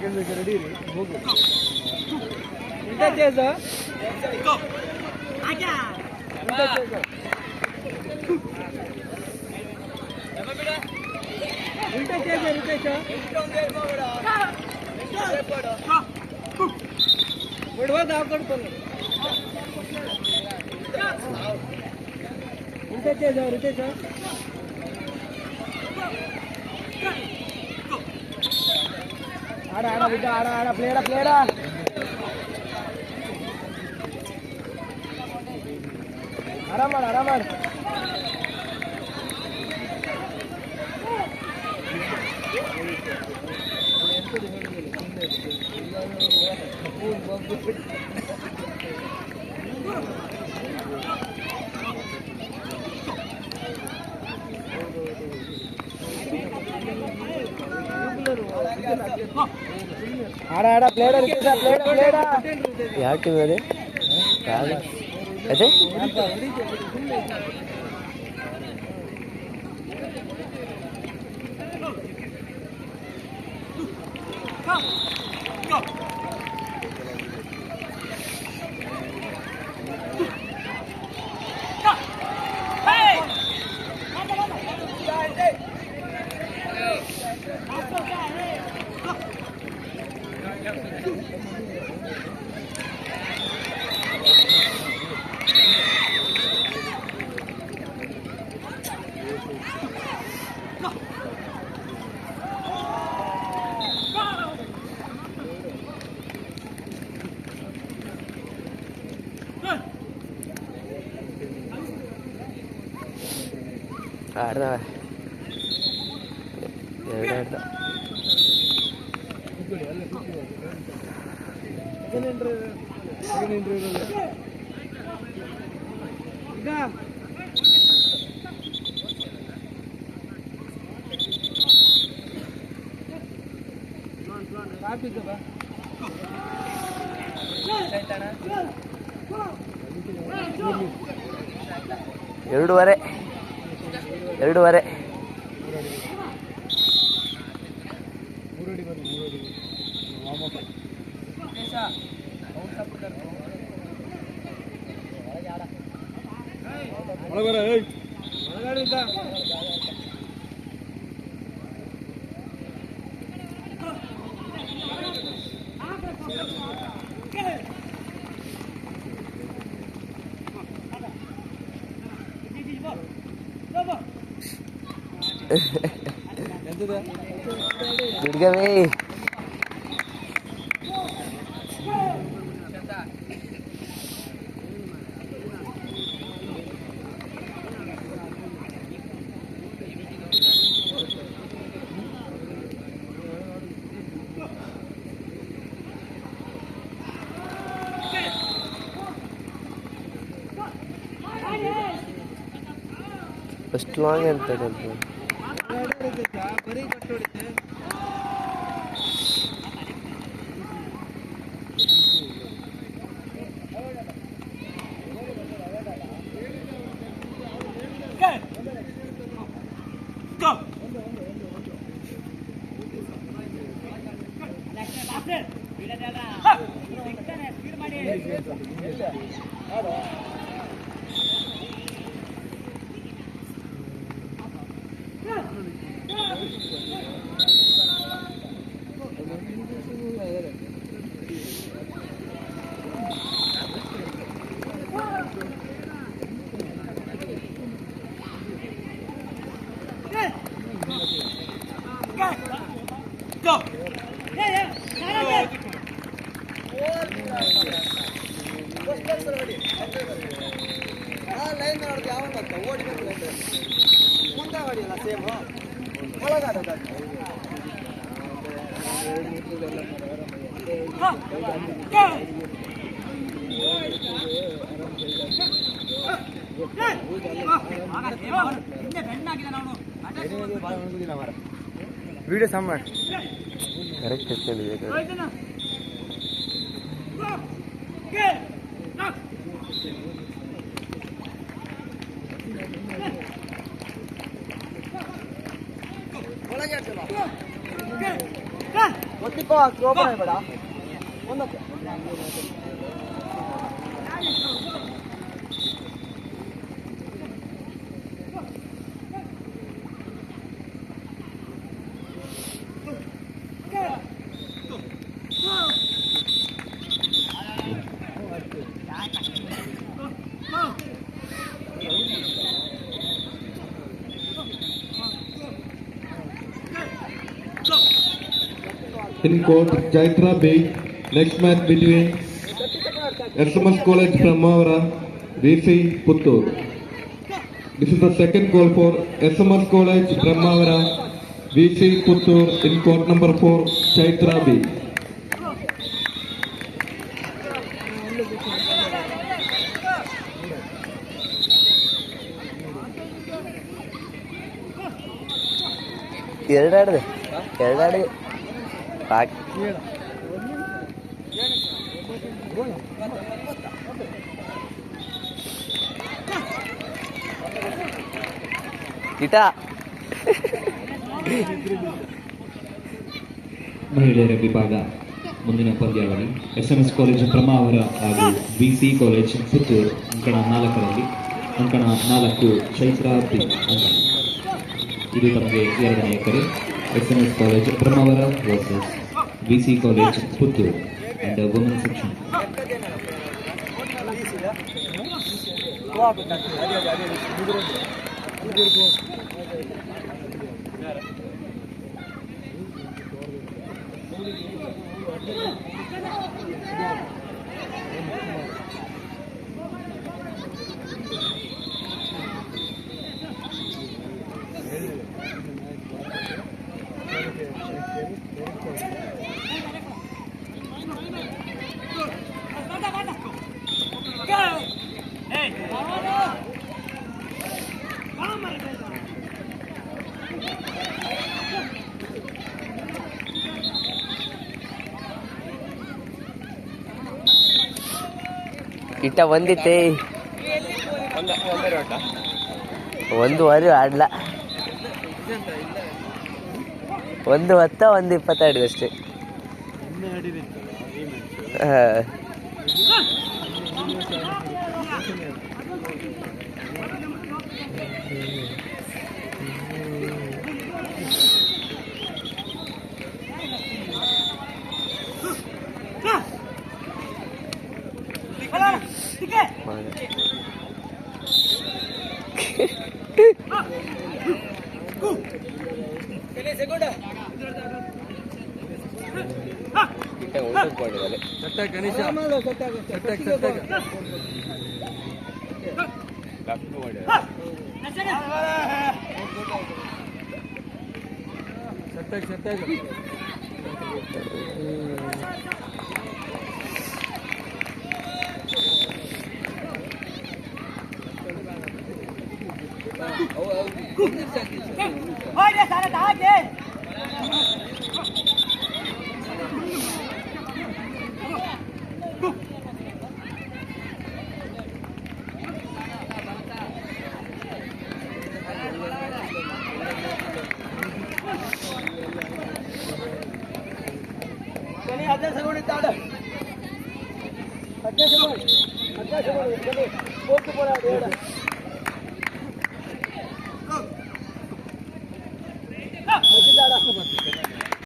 Ready ಹೋಗು ಇಂತ chase ಬಿಡುವ ದಾವ್ ಕೊಡ್ತಾನೆ ಇಂತ ಚೇಸ್ ರಿತೇಶ ಆಡ ಆಡ ಬಿದ್ದ ಆಡ ಆಡ ಪ್ಲೇಡ ಪ್ಲೇಡ ಆರಾಮ ಮಾಡು ಆರಾಮ ಮಾಡು ಆಡ ಆಡ ಪ್ಲೇಡ ಪ್ಲೇಡ ಪ್ಲೇಡ ಯಾವ ಟೀಮ್ ಅದೇ ಅದೇ ಆಡ್ದ ಎರಡು ಎರಡೂವರೆ ಎರಡೂವರೆ ದುಡ್ಗವೇ ಅಷ್ಟು ಲಾಂಗ್ ಅಂತ ವಿಡಿಯೋ ಸಮ್ ಮಾಡಿ ಕರೆಕ್ಟ್ ಇರ್ತೇನೆ ಒಳಗೆ In court, Chaitra B. Next match between SMS College Brahmavara, VC Puttur. This is the second call for SMS College Brahmavara, VC Puttur in court number 4, Chaitra B. ಎರಡಾಡಿದೆ ಕಿಟ ಮಹಿಳೆಯರ ವಿಭಾಗ ಮುಂದಿನ ಪಂದ್ಯಾವಳಿ SMS college Brahmavar ಹಾಗೂ VC college Puttur ಅಂಕಣ 4ರಲ್ಲಿ ಅಂಕಣ 4 Chaitra B ಅಂಕಣ. ಇದು ತಮಗೆ ಎರಡನೆಯ ಕರೆ. SMS college Brahmavara versus VC college Puttur and women section. ಇಟ್ಟ ಬಂದಿತ್ತೆ ಒಂದೂವರೆ ಆಡ್ಲ 1:10 1:22 ಅಷ್ಟೇ. ಅಡ್ಡ